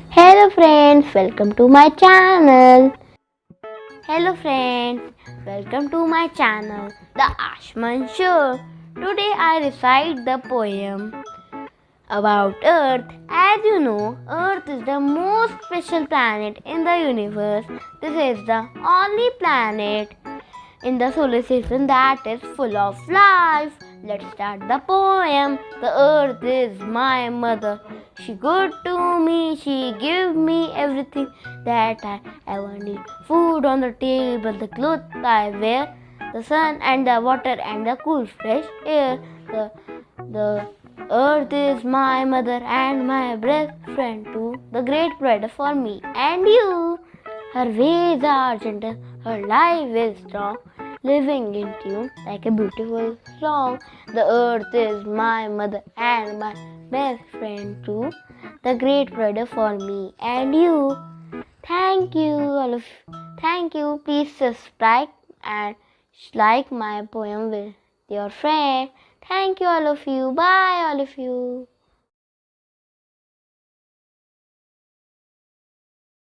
Hello friends, welcome to my channel. Hello friends, welcome to my channel, The Ashman Show. Today I recite the poem about Earth. As you know, Earth is the most special planet in the universe. This is the only planet in the solar system that is full of life. Let's start the poem. The earth is my mother. She good to me. She give me everything that I ever need. Food on the table, the clothes I wear, the sun and the water and the cool fresh air. The earth is my mother and my best friend too. The great brother for me and you. Her ways are gentle, her life is strong, living in tune like a beautiful song. The earth is my mother and my best friend too, the great brother for me and you. Thank you, all of thank you. Please subscribe and like my poem with your friend. Thank you, all of you. Bye, all of you.